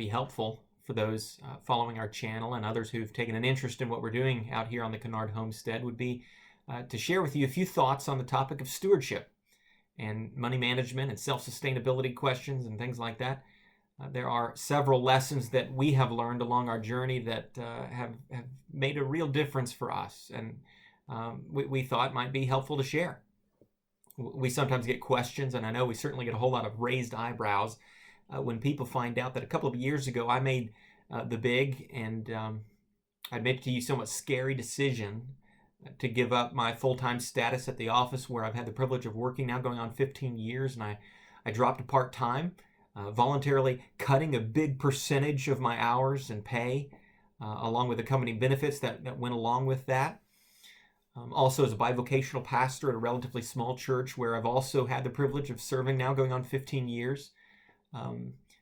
be helpful for those following our channel and others who've taken an interest in what we're doing out here on the Kennard Homestead would be to share with you a few thoughts on the topic of stewardship and money management and self-sustainability questions and things like that. There are several lessons that we have learned along our journey that have made a real difference for us, and we thought might be helpful to share. We sometimes get questions, and I know we certainly get a whole lot of raised eyebrows when people find out that a couple of years ago I made the big and I admit to you somewhat scary decision to give up my full-time status at the office where I've had the privilege of working now going on 15 years, and I dropped to part-time, voluntarily cutting a big percentage of my hours and pay, along with the company benefits that went along with that. Also, as a bivocational pastor at a relatively small church where I've also had the privilege of serving now going on 15 years.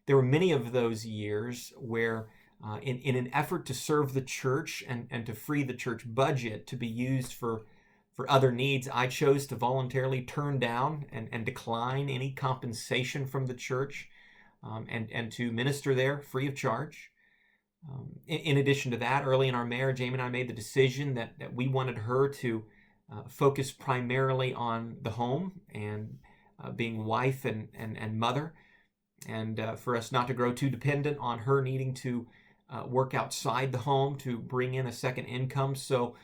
There were many of those years where in an effort to serve the church and to free the church budget to be used for other needs, I chose to voluntarily turn down and decline any compensation from the church and to minister there free of charge. In addition to that, early in our marriage, Amy and I made the decision that we wanted her to focus primarily on the home and being wife and mother, and for us not to grow too dependent on her needing to work outside the home to bring in a second income. So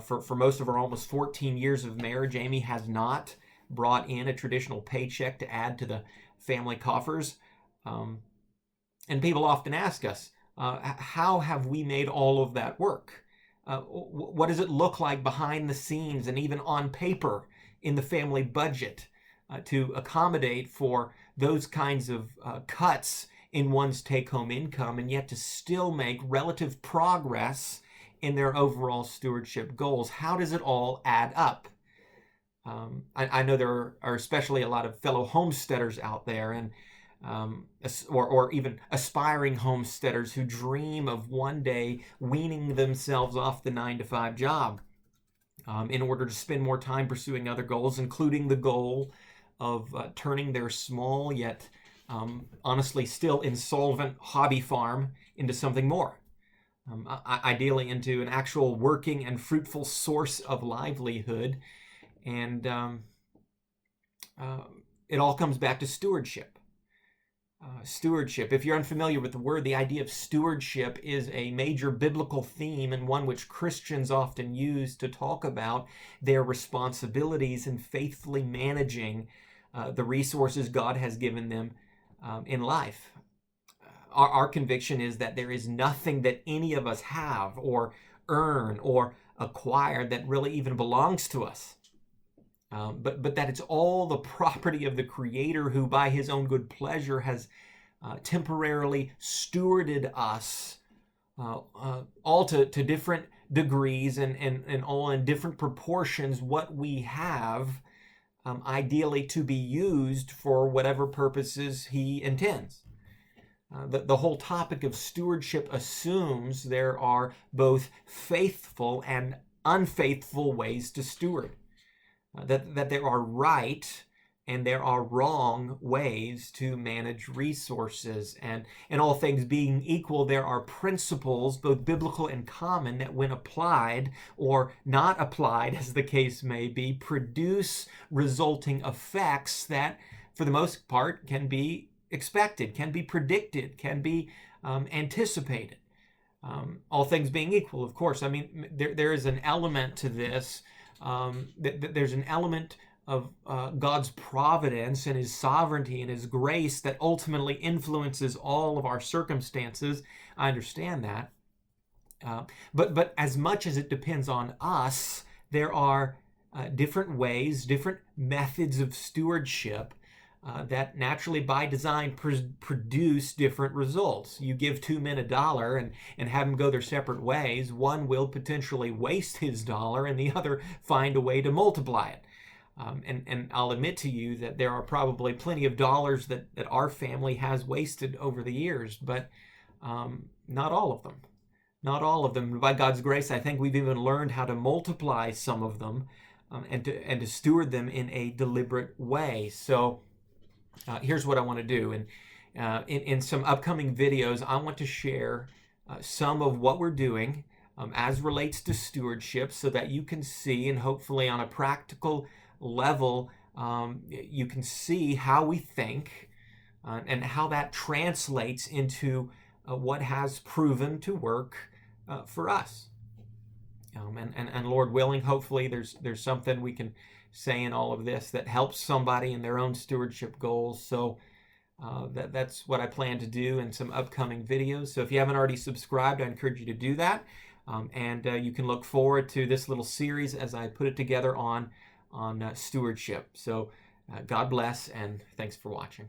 for most of our almost 14 years of marriage, Amy has not brought in a traditional paycheck to add to the family coffers. And people often ask us, how have we made all of that work? What does it look like behind the scenes and even on paper in the family budget to accommodate for those kinds of cuts in one's take-home income and yet to still make relative progress in their overall stewardship goals? How does it all add up? I know there are especially a lot of fellow homesteaders out there, and or even aspiring homesteaders who dream of one day weaning themselves off the 9-to-5 job in order to spend more time pursuing other goals, including the goal of turning their small yet honestly still insolvent hobby farm into something more. Ideally into an actual working and fruitful source of livelihood. And it all comes back to stewardship. Stewardship. If you're unfamiliar with the word, the idea of stewardship is a major biblical theme and one which Christians often use to talk about their responsibilities in faithfully managing the resources God has given them in life. Our conviction is that there is nothing that any of us have or earn or acquire that really even belongs to us. But that it's all the property of the Creator who by his own good pleasure has temporarily stewarded us all to different degrees and all in different proportions what we have ideally to be used for whatever purposes he intends. The whole topic of stewardship assumes there are both faithful and unfaithful ways to steward. That there are right and there are wrong ways to manage resources. And all things being equal, there are principles, both biblical and common, that when applied or not applied, as the case may be, produce resulting effects that, for the most part, can be expected, can be predicted, can be anticipated. All things being equal, of course. I mean, there is an element to this. There's an element of God's providence and his sovereignty and his grace that ultimately influences all of our circumstances. I understand that. But as much as it depends on us, there are different ways, different methods of stewardship that naturally by design produce different results. You give two men $1 and have them go their separate ways. One will potentially waste his dollar and the other find a way to multiply it. And I'll admit to you that there are probably plenty of dollars that our family has wasted over the years, but not all of them. Not all of them. By God's grace, I think we've even learned how to multiply some of them and to steward them in a deliberate way. So here's what I want to do. in some upcoming videos, I want to share some of what we're doing as relates to stewardship, so that you can see, and hopefully on a practical level, you can see how we think and how that translates into what has proven to work for us. And Lord willing, hopefully there's something we can say in all of this that helps somebody in their own stewardship goals. So that's what I plan to do in some upcoming videos. So if you haven't already subscribed, I encourage you to do that. And you can look forward to this little series as I put it together on stewardship. So God bless, and thanks for watching.